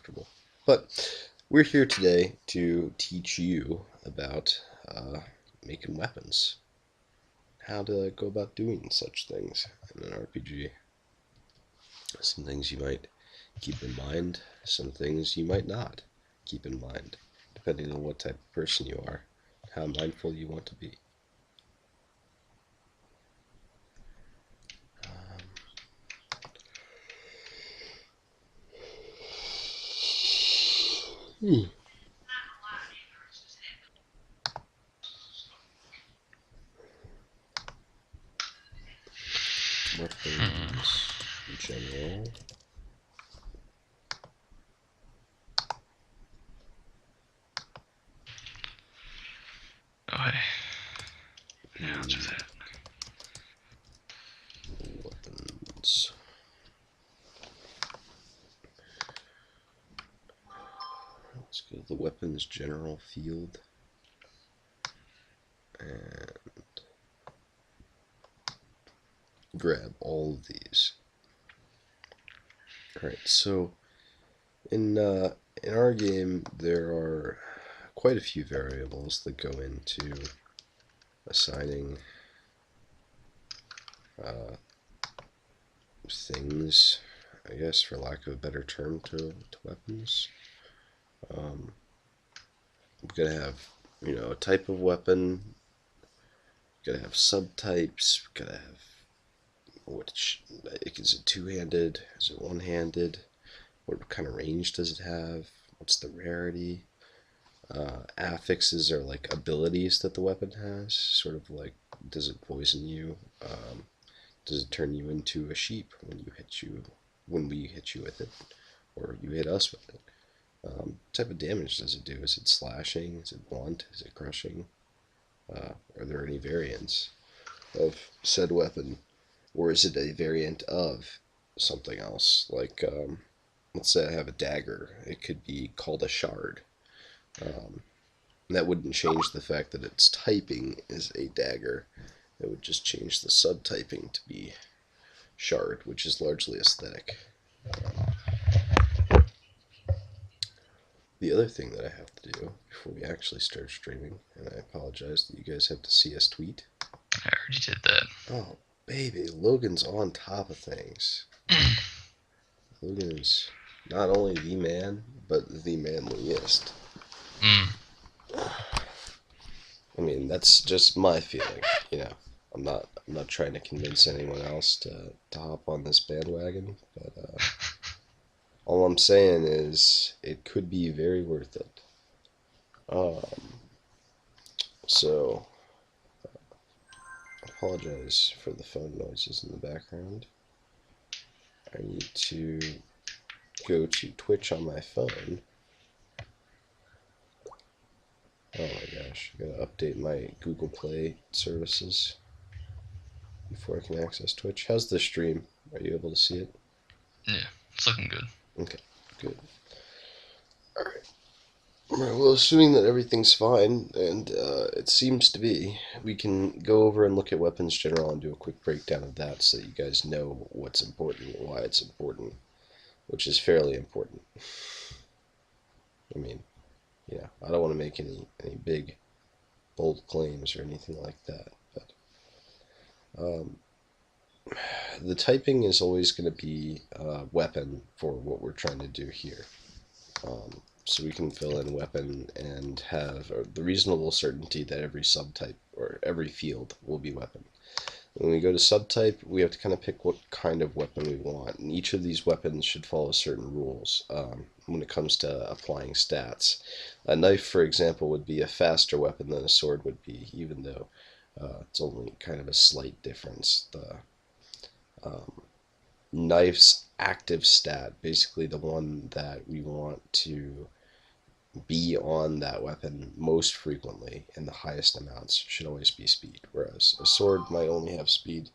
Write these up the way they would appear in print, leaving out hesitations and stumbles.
comfortable. But we're here today to teach you about making weapons, how to go about doing such things in an RPG. Some things you might keep in mind, some things you might not keep in mind, depending on what type of person you are, how mindful you want to be. Hmm. Weapons in general. Okay. Yeah, let's do that. Weapons. Let's go to the weapons general field. And grab all of these. Alright, so in our game there are quite a few variables that go into assigning things, I guess, for lack of a better term, to weapons. We've got to have, a type of weapon. We've got to have subtypes. We've got to have is it two-handed? Is it one-handed? What kind of range does it have? What's the rarity? Affixes are like abilities that the weapon has, sort of like, does it poison you? Does it turn you into a sheep when we hit you with it, or you hit us with it? What type of damage does it do? Is it slashing? Is it blunt? Is it crushing? Are there any variants of said weapon, or is it a variant of something else? Like, let's say I have a dagger. It could be called a shard. That wouldn't change the fact that its typing is a dagger. It would just change the subtyping to be shard, which is largely aesthetic. The other thing that I have to do before we actually start streaming, and I apologize that you guys have to see us tweet. I already did that. Oh, baby, Logan's on top of things. Logan is not only the man, but the manliest. I mean, that's just my feeling, I'm not trying to convince anyone else to hop on this bandwagon, but all I'm saying is it could be very worth it. So, I apologize for the phone noises in the background. I need to go to Twitch on my phone. Oh my gosh, I gotta update my Google Play services before I can access Twitch. How's the stream? Are you able to see it? Yeah, it's looking good. Okay, good. Alright. Alright, well, assuming that everything's fine, and it seems to be, we can go over and look at weapons general and do a quick breakdown of that so that you guys know what's important and why it's important, which is fairly important. I mean, I don't want to make any big, bold claims or anything like that, but the typing is always going to be a weapon for what we're trying to do here. So we can fill in weapon and have the reasonable certainty that every subtype or every field will be weapon. When we go to subtype, we have to kind of pick what kind of weapon we want, and each of these weapons should follow certain rules when it comes to applying stats. A knife, for example, would be a faster weapon than a sword would be, even though it's only kind of a slight difference. The knife's active stat, basically the one that we want to be on that weapon most frequently in the highest amounts, should always be speed, whereas a sword might only have speed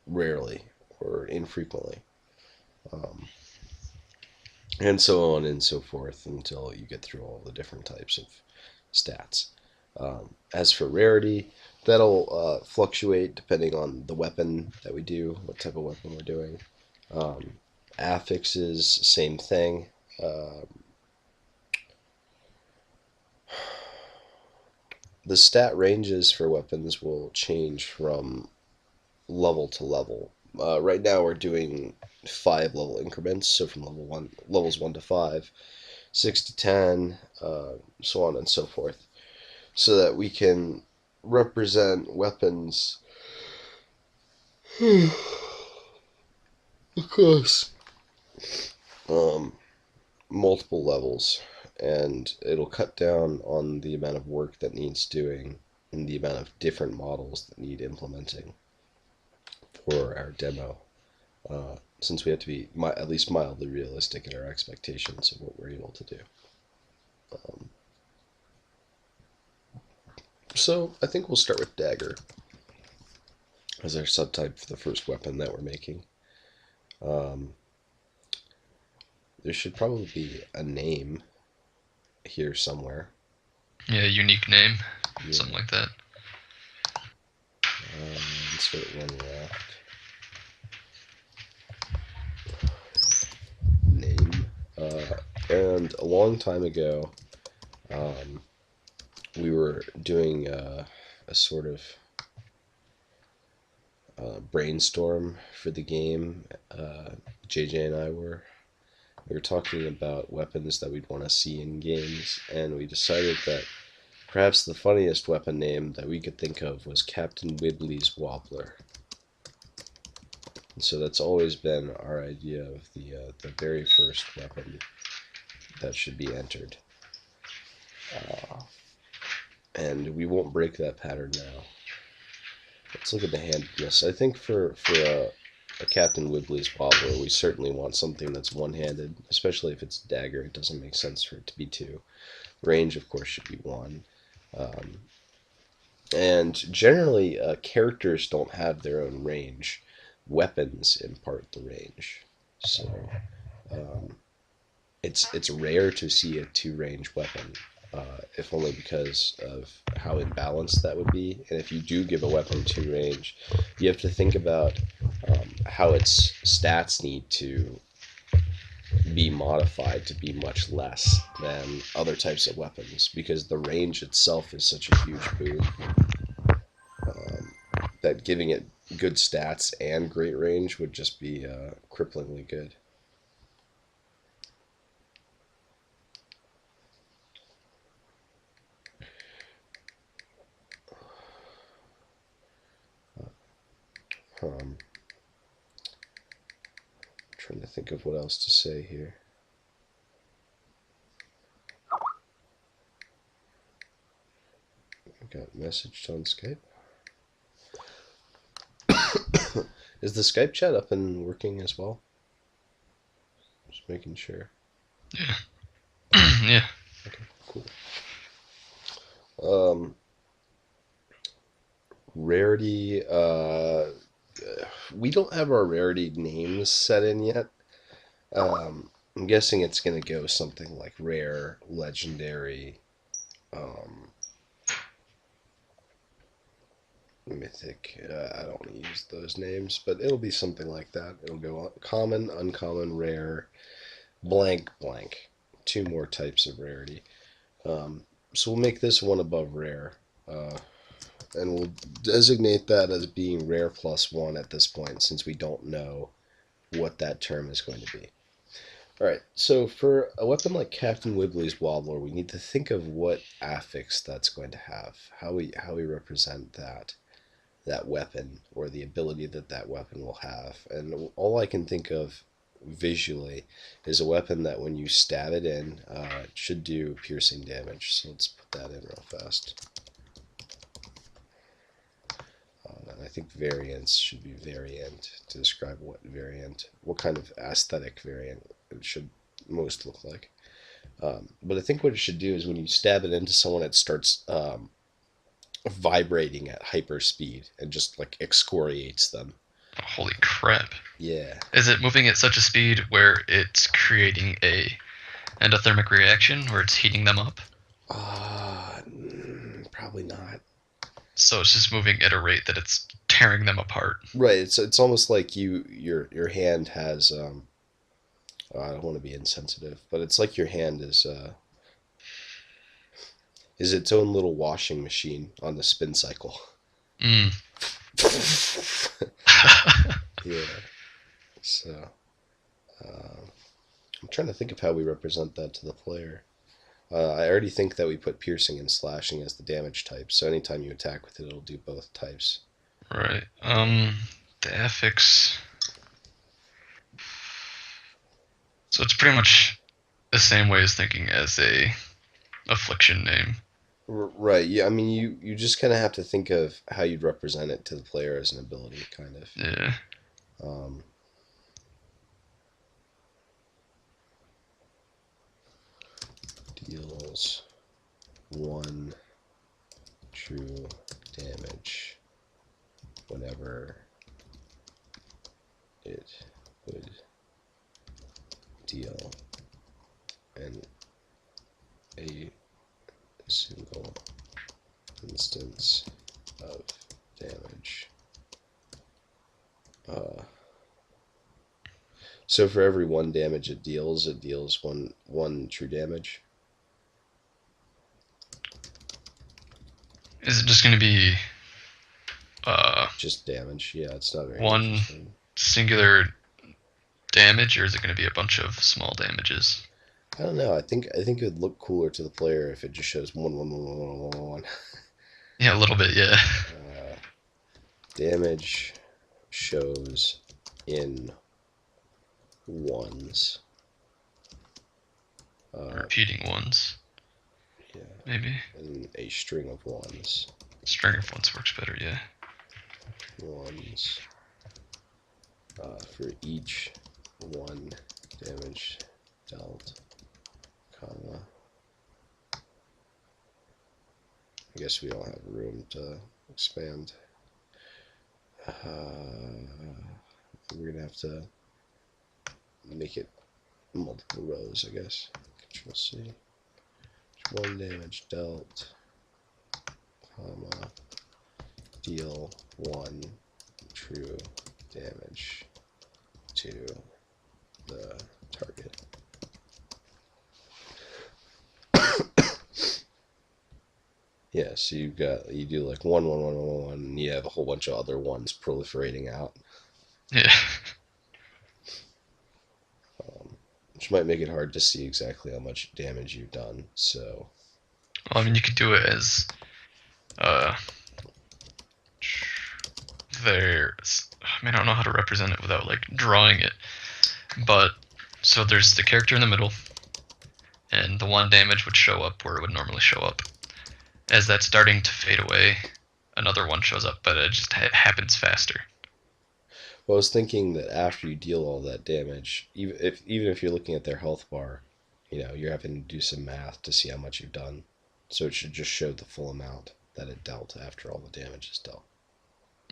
rarely or infrequently, and so on and so forth until you get through all the different types of stats. As for rarity, that'll fluctuate depending on the weapon that we do, what type of weapon we're doing. Affixes, same thing. uh, the stat ranges for weapons will change from level to level. Right now we're doing 5 level increments, so from levels 1 to 5, 6 to 10, so on and so forth, so that we can represent weapons across um, multiple levels, and it'll cut down on the amount of work that needs doing and the amount of different models that need implementing for our demo. Since we have to be at least mildly realistic in our expectations of what we're able to do. Um, so I think we'll start with Dagger as our subtype for the first weapon that we're making. Um, there should probably be a name here somewhere. Yeah, unique name, Yeah. something like that. Insert one left. Name. And a long time ago, we were doing a sort of brainstorm for the game. JJ and I we were talking about weapons that we'd want to see in games, and we decided that perhaps the funniest weapon name that we could think of was Captain Wibbly's Wobbler. And so that's always been our idea of the very first weapon that should be entered. And we won't break that pattern now. Let's look at the handedness. I think for a Captain Wibbly's Wobbler, we certainly want something that's one-handed, especially if it's dagger. It doesn't make sense for it to be two. Range, of course, should be one. And generally, characters don't have their own range. Weapons impart the range. So it's rare to see a two-range weapon, if only because of how imbalanced that would be. And if you do give a weapon two range, you have to think about how its stats need to be modified to be much less than other types of weapons, because the range itself is such a huge boon that giving it good stats and great range would just be cripplingly good. Trying to think of what else to say here. I got messaged on Skype. Is the Skype chat up and working as well? Just making sure. Yeah. Yeah. Okay, cool. Rarity, we don't have our rarity names set in yet. I'm guessing it's going to go something like rare, legendary, mythic. I don't want to use those names, but it'll be something like that. It'll go common, uncommon, rare, blank, blank. 2 more types of rarity. So we'll make this one above rare. And we'll designate that as being rare +1 at this point, since we don't know what that term is going to be. Alright, so for a weapon like Captain Wibbly's Wobbler, we need to think of what affix that's going to have, how we represent that weapon, or the ability that weapon will have. And all I can think of visually is a weapon that when you stab it in, it should do piercing damage. So let's put that in real fast. And I think variants should be variant to describe what kind of aesthetic variant it should most look like. But I think what it should do is when you stab it into someone, it starts vibrating at hyper speed and just like excoriates them. Oh, holy crap. Yeah. Is it moving at such a speed where it's creating a endothermic reaction where it's heating them up? Probably not. So it's just moving at a rate that it's tearing them apart. Right. It's almost like your hand has I don't want to be insensitive, but it's like your hand is its own little washing machine on the spin cycle. Mm. Yeah. So I'm trying to think of how we represent that to the player. I already think that we put piercing and slashing as the damage types, so anytime you attack with it, it'll do both types. Right. The affix. So it's pretty much the same way as thinking as a affliction name. Right. Yeah. I mean, you just kind of have to think of how you'd represent it to the player as an ability, kind of. Yeah. Um, deals one true damage whenever it would deal in a single instance of damage. Uh, so for every one damage it deals one true damage. Is it just going to be uh, Just damage. Yeah, it's not very one interesting. singular damage, or is it going to be a bunch of small damages? I don't know. I think it would look cooler to the player if it just shows one one one one one one one. Yeah, a little bit, yeah. Uh, damage shows in ones. Repeating ones, Yeah, maybe. and a string of ones. String of ones works better, yeah. Ones. For each one damage dealt, comma. I guess we don't have room to expand. We're gonna have to make it multiple rows, I guess. Control C. One damage dealt, comma, deal one true damage to the target. Yeah, so you do like one one one one one, and you have a whole bunch of other ones proliferating out, Yeah. which might make it hard to see exactly how much damage you've done. So Well, I mean, you could do it as uh, there's. I mean, I don't know how to represent it without like drawing it, but so there's the character in the middle, and the one damage would show up where it would normally show up. As that's starting to fade away, another one shows up, but it just happens faster. well, I was thinking that after you deal all that damage, even if you're looking at their health bar, you're having to do some math to see how much you've done. So it should just show the full amount that it dealt after all the damage is dealt.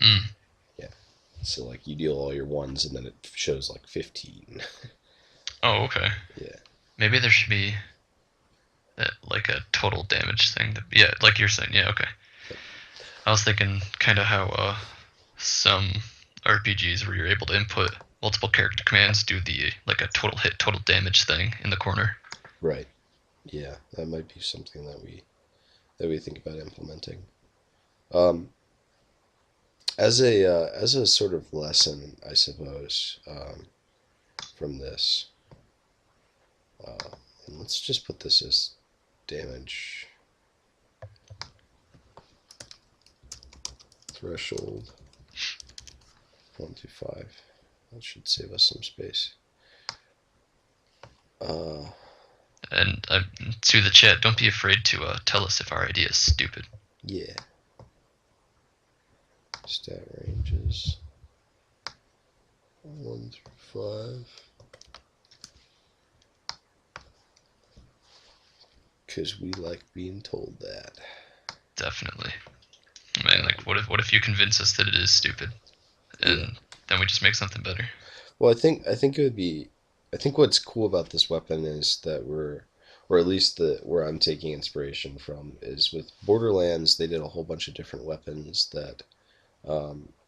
Mm. Yeah. So like you deal all your ones and then it shows like 15. Oh, okay. Yeah. Maybe there should be like a total damage thing. Yeah, like you're saying. Yeah, okay. I was thinking kind of how some RPGs where you're able to input multiple character commands do the like a total hit, total damage thing in the corner. Right. Yeah, that might be something that we think about implementing. Um, as a sort of lesson, I suppose, from this, and let's just put this as damage threshold 1 to 5. That should save us some space. And to the chat, don't be afraid to tell us if our idea is stupid. Yeah. Stat ranges 1 through 5. Because we like being told that. Definitely. Man, like what if you convince us that it is stupid, and Yeah. then we just make something better? Well, I think it would be. I think what's cool about this weapon is that or at least where I'm taking inspiration from, is with Borderlands. They did a whole bunch of different weapons that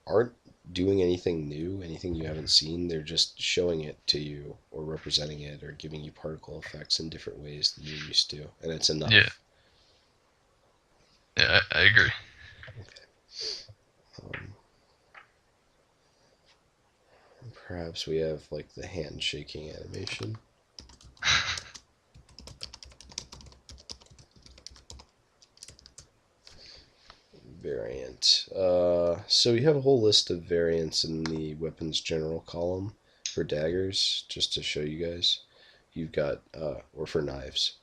aren't doing anything new, anything you haven't seen. They're just showing it to you or representing it or giving you particle effects in different ways than you're used to, and it's Yeah, enough. yeah, I agree. Um, Perhaps we have like the handshaking animation. Variant. So we have a whole list of variants in the weapons general column for daggers, just to show you guys. You've got, or for knives,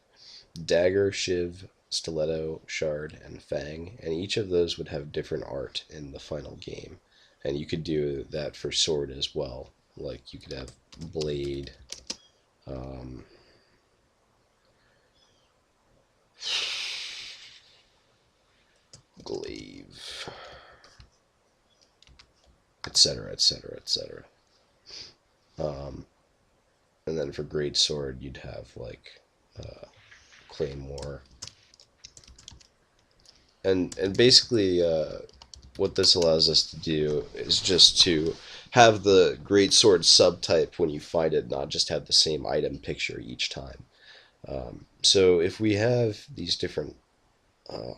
dagger, shiv, stiletto, shard, and fang, and each of those would have different art in the final game. And you could do that for sword as well. Like you could have blade, um, glaive, etc., etc., etc. And then for great sword, you'd have like claymore, and basically what this allows us to do is just to have the great sword subtype when you find it, not just have the same item picture each time. So if we have these different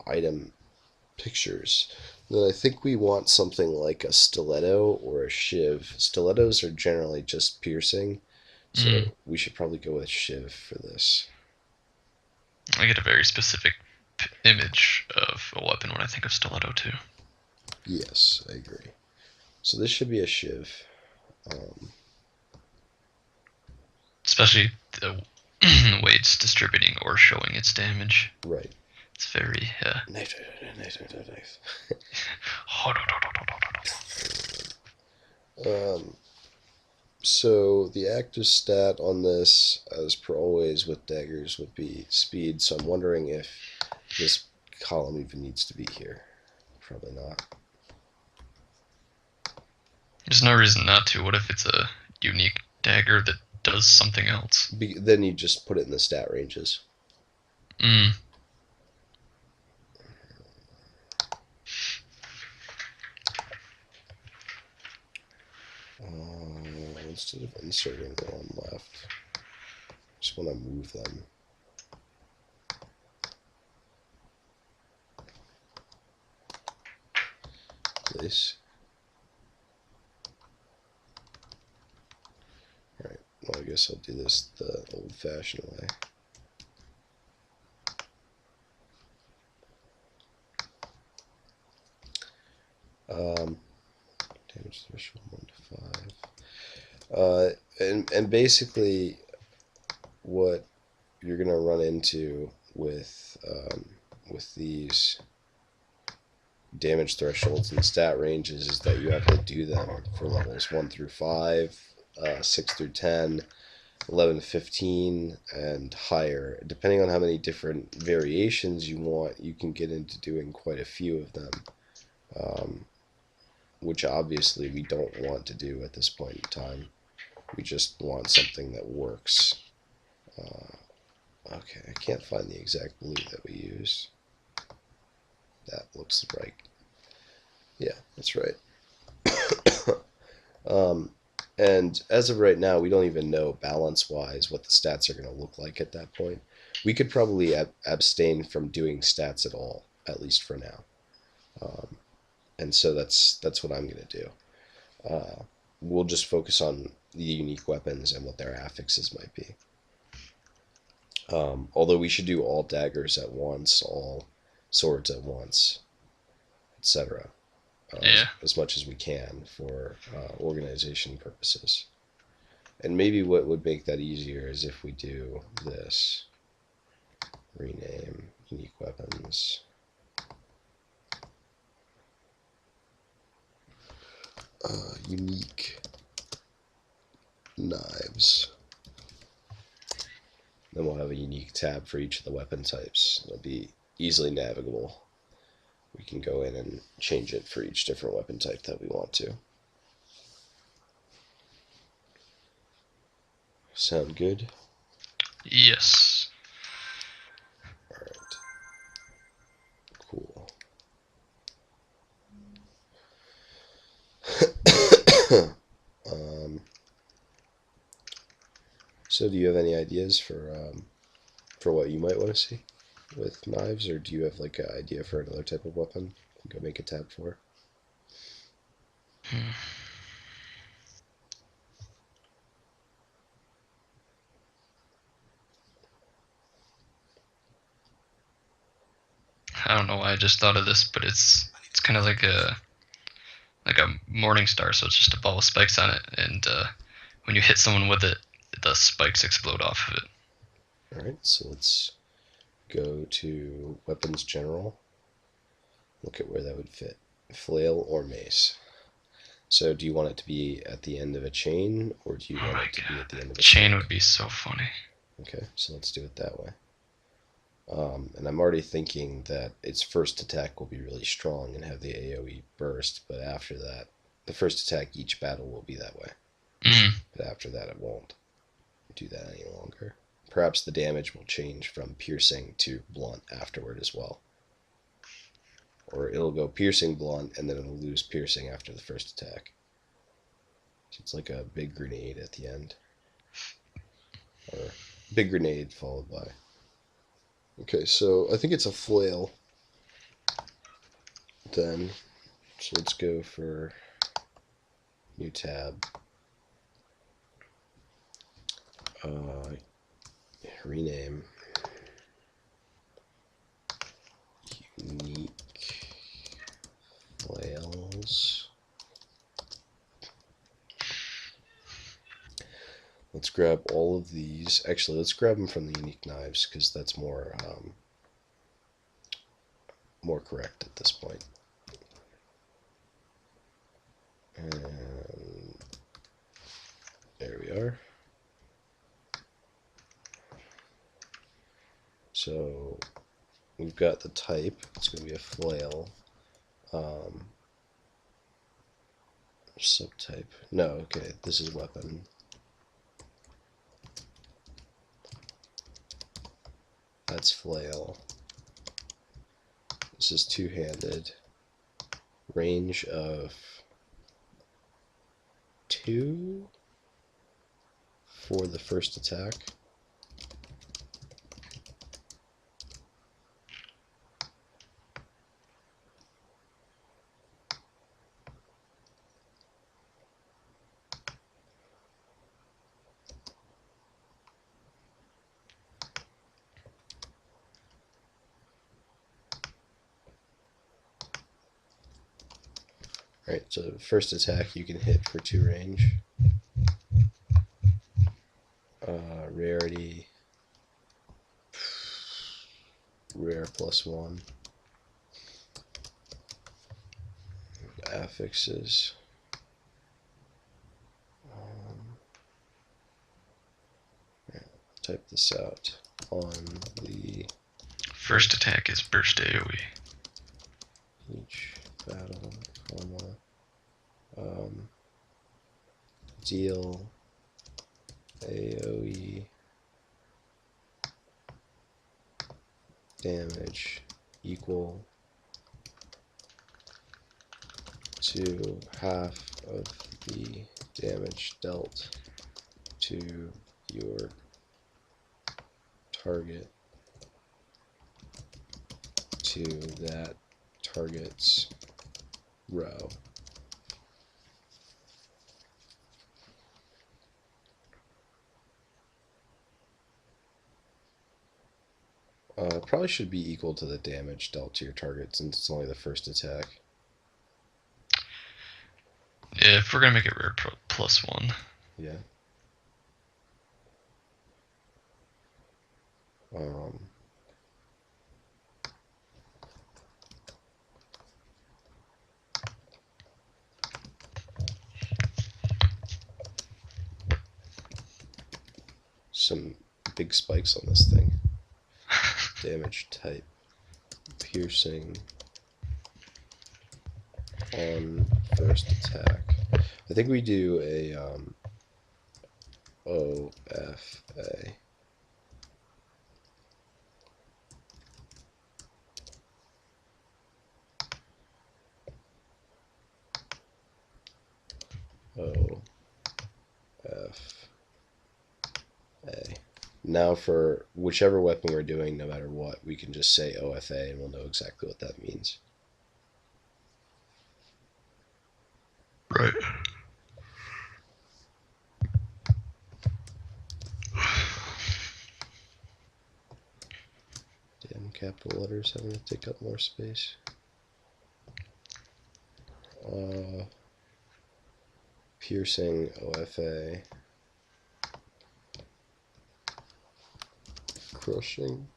item pictures, then I think we want something like a stiletto or a shiv. Stilettos are generally just piercing, Mm, so we should probably go with shiv for this. I get a very specific image of a weapon when I think of stiletto too. Yes, I agree. So this should be a shiv. Um, Especially the way it's distributing or showing its damage. right. It's very. Knife, knife, knife, knife, knife. Um, so the active stat on this, as per always with daggers, would be speed. So I'm wondering if this column even needs to be here. Probably not. There's no reason not to. What if it's a unique dagger that does something else? Then you just put it in the stat ranges. Mm. Instead of inserting them on left, just want to move them. Place. Alright, well, I guess I'll do this the old-fashioned way. Damage threshold 1 to 5. And basically, what you're gonna run into with these damage thresholds and stat ranges is that you have to do them for levels 1 through 5, 6 through 10, 11 to 15, and higher. Depending on how many different variations you want, you can get into doing quite a few of them, which obviously we don't want to do at this point in time. We just want something that works. Okay, I can't find the exact blue that we used. That looks right. Yeah, that's right. And as of right now, we don't even know balance-wise what the stats are going to look like at that point. We could probably abstain from doing stats at all, at least for now. And so that's what I'm going to do. We'll just focus on the unique weapons and what their affixes might be. Although we should do all daggers at once, all swords at once, etc. Yeah. As much as we can for organization purposes. And maybe what would make that easier is if we do this. Rename unique weapons. Unique knives. Then we'll have a unique tab for each of the weapon types. It'll be easily navigable. We can go in and change it for each different weapon type that we want to. Sound good? Yes. Alright. Cool. So, do you have any ideas for what you might want to see with knives, or do you have like an idea for another type of weapon? Go make a tab for. Hmm. I don't know why I just thought of this, but it's kind of like a morning star, so it's just a ball with spikes on it, and when you hit someone with it, the spikes explode off of it. All right, so let's go to weapons general. Look at where that would fit. Flail or mace. So do you want it to be at the end of a chain, or do you Oh want my it to be at the god, end of a chain stick? would be so funny. Okay, so let's do it that way. And I'm already thinking that its first attack will be really strong and have the AoE burst, but after that, the first attack each battle will be that way. Mm. But after that, it won't do that any longer. Perhaps the damage will change from piercing to blunt afterward as well. Or it'll go piercing blunt and then it'll lose piercing after the first attack. So it's like a big grenade at the end. Or big grenade followed by. Okay, so I think it's a flail then. So let's go for new tab. Rename. Unique flails. Let's grab all of these. Actually, let's grab them from the unique knives because that's more correct at this point. And there we are. So we've got the type. It's going to be a flail. Subtype. No, okay. This is weapon. That's flail. This is two-handed. Range of 2 for the first attack. Alright, so first attack you can hit for 2 range. Rarity. Rare +1. Affixes. Type this out on the First attack is burst AoE. each battle, deal AoE damage equal to half of the damage dealt to your target to that target's row. Probably should be equal to the damage dealt to your target since it's only the first attack. If we're gonna make it rare +1. Yeah. Some big spikes on this thing. Damage type. Piercing on first attack. I think we do a OFA. OFA. now for whichever weapon we're doing, no matter what, we can just say OFA and we'll know exactly what that means. Right. Damn capital letters having to take up more space. Piercing OFA. Crushing.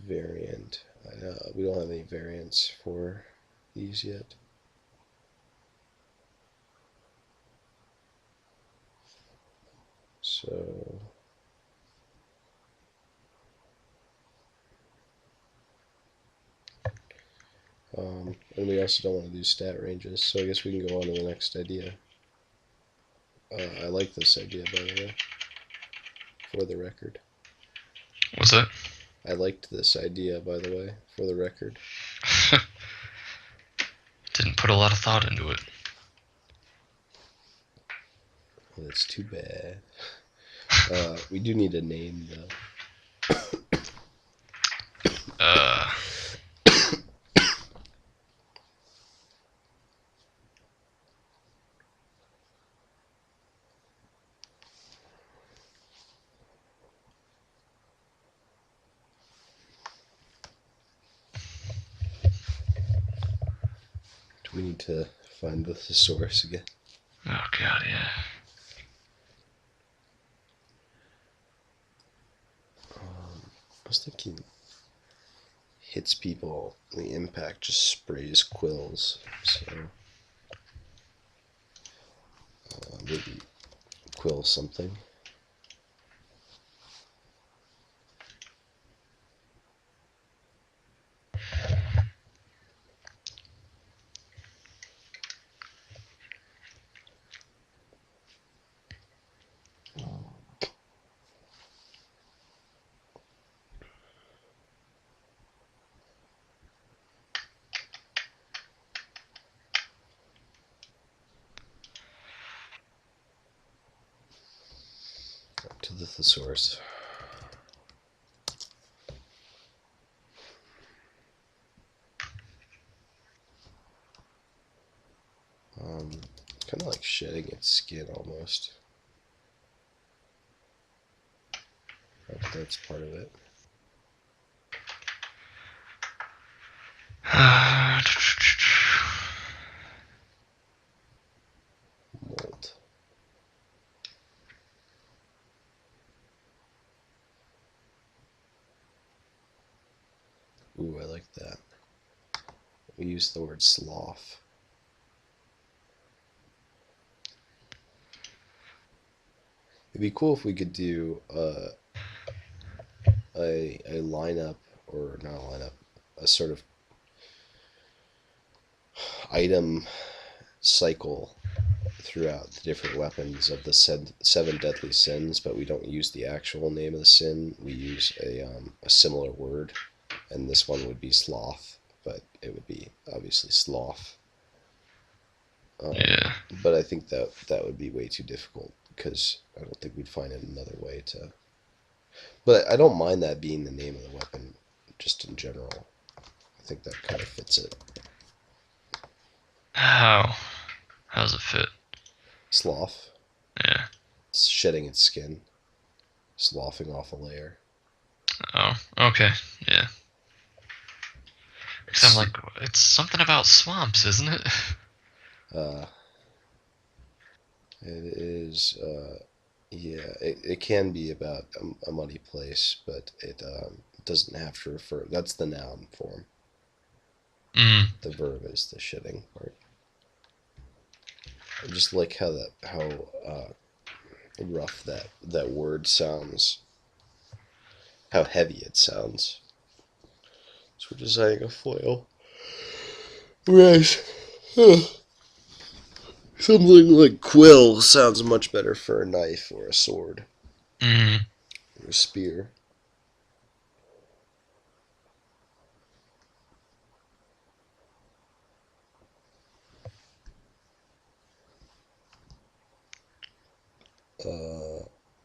Variant. We don't have any variants for these yet. So and we also don't want to do stat ranges, so I guess we can go on to the next idea. I like this idea, by the way, for the record. What's that? I liked this idea, by the way, for the record. Didn't put a lot of thought into it. Well, that's too bad. We do need a name, though. Do we need to find the thesaurus again? Oh god, yeah. I was thinking hits people, the impact just sprays quills, so maybe quill something. To the thesaurus. Kind of like shedding its skin almost. That's part of it. Molt. Ooh, I like that. We use the word sloth. It'd be cool if we could do a lineup, or not a lineup, a sort of item cycle throughout the different weapons of the seven deadly sins, but we don't use the actual name of the sin. We use a similar word, and this one would be sloth, but it would be obviously sloth. Yeah. But I think that would be way too difficult, because I don't think we'd find another way to. But I don't mind that being the name of the weapon, just in general. I think that kind of fits it. How does it fit? Sloth. Yeah. It's shedding its skin. Sloughing off a layer. Oh, okay. Yeah. Because I'm like, it's something about swamps, isn't it? It is, yeah, it can be about a muddy place, but it doesn't have to refer. That's the noun form. Mm. The verb is the shedding part. I just like how rough that word sounds. How heavy it sounds. So we're designing a foil. Right. Something like quill sounds much better for a knife or a sword Mm. or a spear.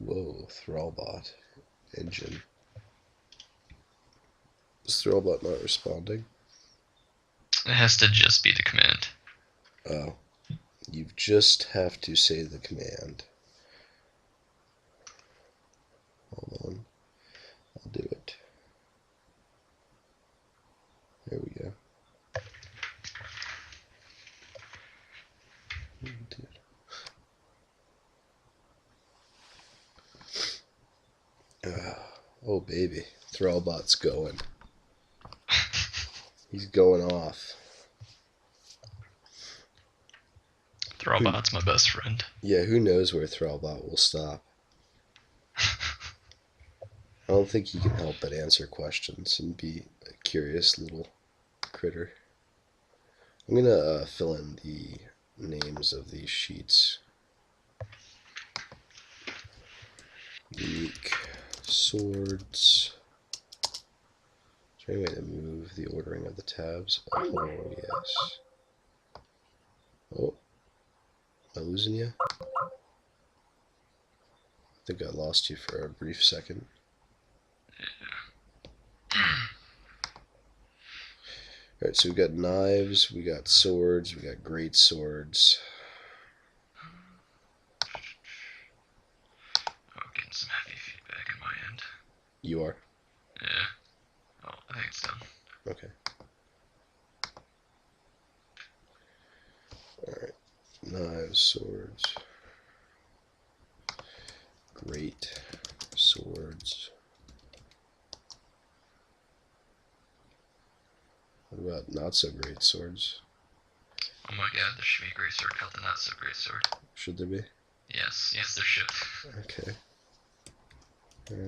Whoa, Thrallbot engine. Is Thrallbot not responding? It has to just be the command. Oh, you just have to say the command. Hold on, I'll do it. There we go. Oh baby, Thrallbot's going. He's going off. Thrallbot's my best friend. Yeah, who knows where Thrallbot will stop? I don't think he can help but answer questions and be a curious little critter. I'm gonna fill in the names of these sheets. Unique swords. Is there any way to move the ordering of the tabs? Oh, yes. Oh, am I losing you? I think I lost you for a brief second. Alright, so we got knives, we got swords, we got great swords. Oh, getting some heavy feedback in my end. You are? Yeah. Oh, I think it's done. Okay. Alright. Knives, swords. Great swords. What about not so great swords? Oh my god, there should be a great sword called the not so great sword. Should there be? Yes, there should. Okay.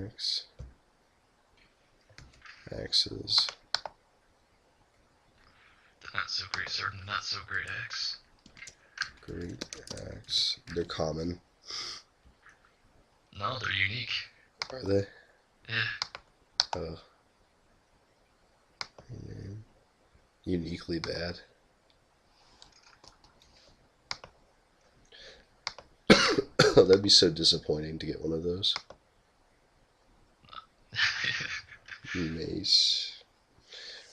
Axe. Axes. The not so great sword and the not so great axe. Great axe. They're common. No, they're unique. Are they? Yeah. Oh. Uniquely bad. That'd be so disappointing to get one of those. Mace.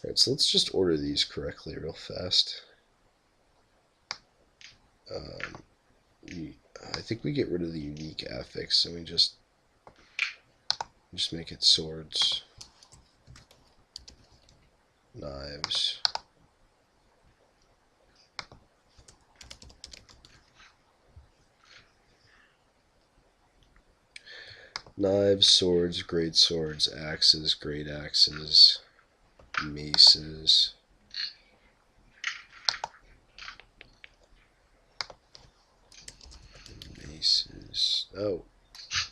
Alright, so let's just order these correctly real fast. I think we get rid of the unique affix and we just make it swords, knives, swords, great swords, axes, great axes, maces. Maces. Oh.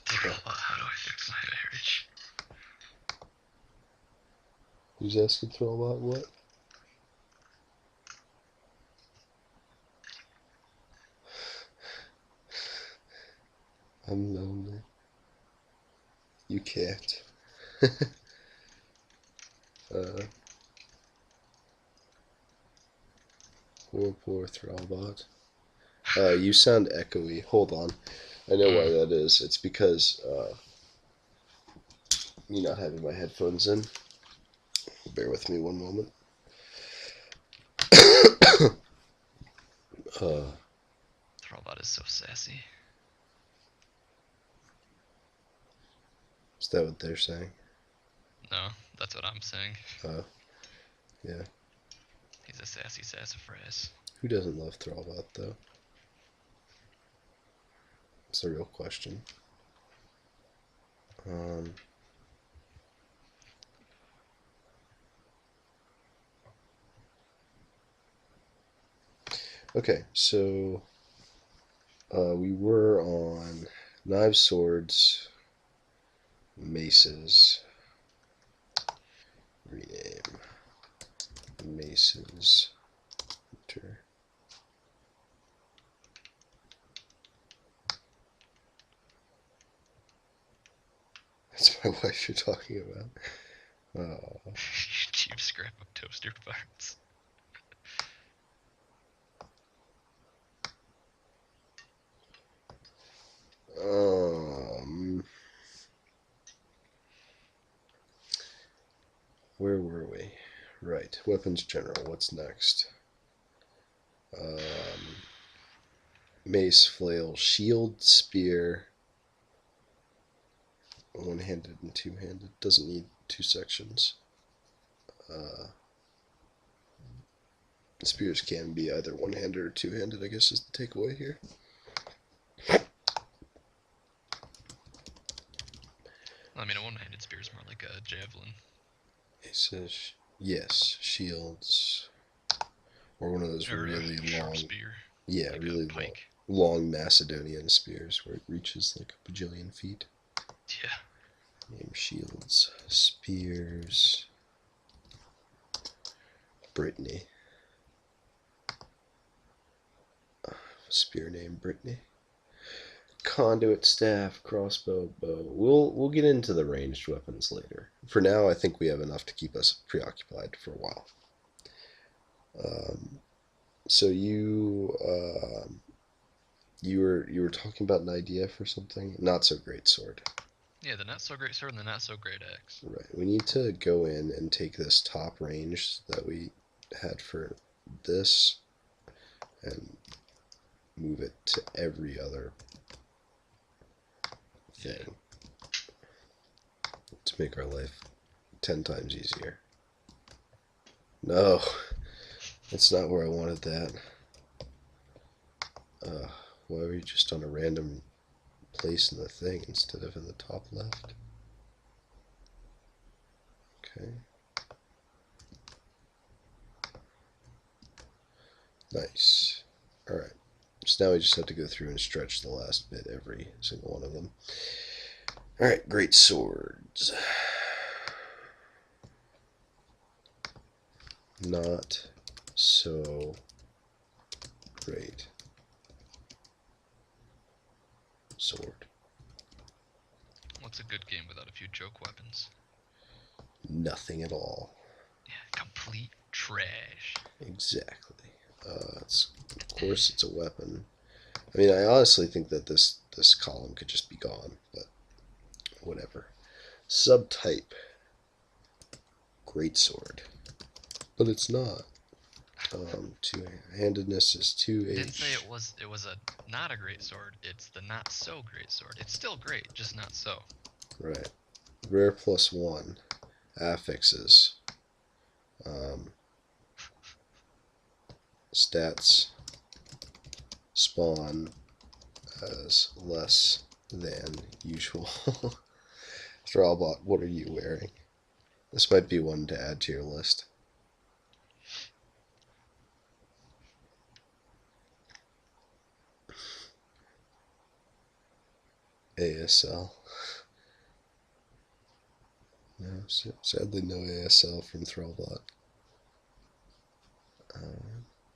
How do I fix my marriage? Who's asking Thrallbot what? I'm lonely. You can't. Poor Thrallbot. You sound echoey. Hold on. I know why that is. It's because me not having my headphones in. Bear with me one moment. Thrallbot is so sassy. Is that what they're saying? No, that's what I'm saying. Yeah. He's a sassy sassafras. Who doesn't love Thrallbot, though? It's a real question. Okay, so we were on knives, swords, maces. Rename. Maces. Enter. my wife you're talking about. Oh. Cheap scrap of toaster parts. Where were we? Right, weapons general. What's next? Mace, flail, shield, spear. One-handed and two-handed. Doesn't need two sections. Spears can be either one-handed or two-handed, I guess is the takeaway here. I mean, a one-handed spear is more like a javelin. He says, yes, shields. Or one of those Or really a short long. spear. Yeah, like really a pike. long Macedonian spears where it reaches like a bajillion feet. Yeah. Name shields, spears. Brittany. Spear name Brittany. Conduit, staff, crossbow, bow. We'll get into the ranged weapons later. For now, I think we have enough to keep us preoccupied for a while. So you were talking about an idea for something. Not so great sword. Yeah, the not so great sword and the not so great axe. Right. We need to go in and take this top range that we had for this and move it to every other thing to make our life 10 times easier. No, that's not where I wanted that. Why were you just on a random place in the thing instead of in the top left? Okay. Nice. Alright. So now we just have to go through and stretch the last bit, every single one of them. Alright, great swords. Not so great sword. What's a good game without a few joke weapons? Nothing at all. Yeah, complete trash. Exactly. Of course, it's a weapon. I mean, I honestly think that this column could just be gone, but whatever. Subtype. Greatsword. But it's not. Two-handedness is 2H. Didn't say it was a not a great sword. It's the not so great sword. It's still great, just not so. Right. Rare +1. Affixes. Stats spawn as less than usual. Thrallbot, what are you wearing? This might be one to add to your list. ASL. No, sadly no ASL from Thrallbot.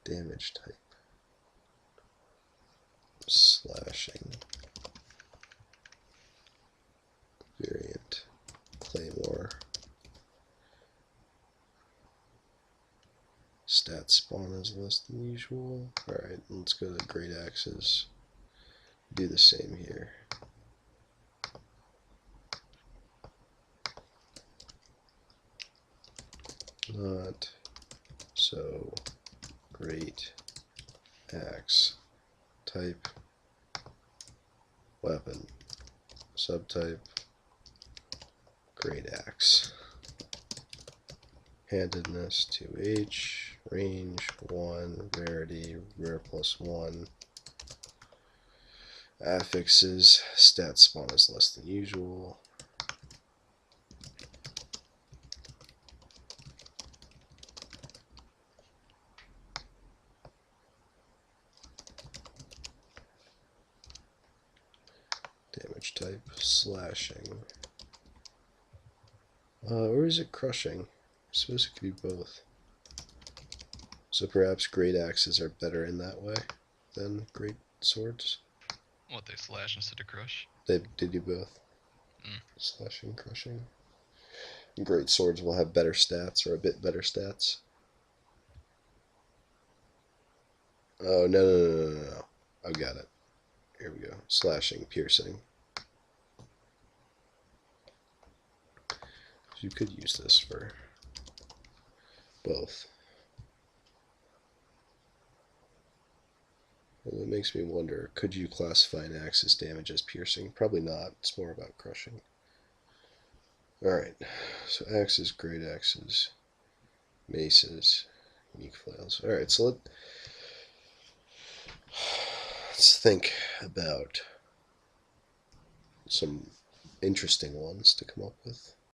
Damage type. Slashing. Variant. Claymore. Stat spawn is less than usual. Alright, let's go to great axes. Do the same here. Not so great axe. Type. Weapon. Subtype. Great axe. Handedness 2H. Range 1. Rarity. Rare +1. Affixes. Stat spawn is less than usual. Damage type. Slashing. Or is it crushing? I suppose it could be both. So perhaps great axes are better in that way than great swords. What, they slash instead of crush? They do both. Slashing, crushing. Great swords will have better stats, or a bit better stats. Oh, no. I've got it. Here we go. Slashing, piercing. You could use this for both. Well, it makes me wonder, could you classify an axe's damage as piercing? Probably not. It's more about crushing. Alright, so axes, great axes, maces, unique flails. Alright, so let's think about some interesting ones to come up with.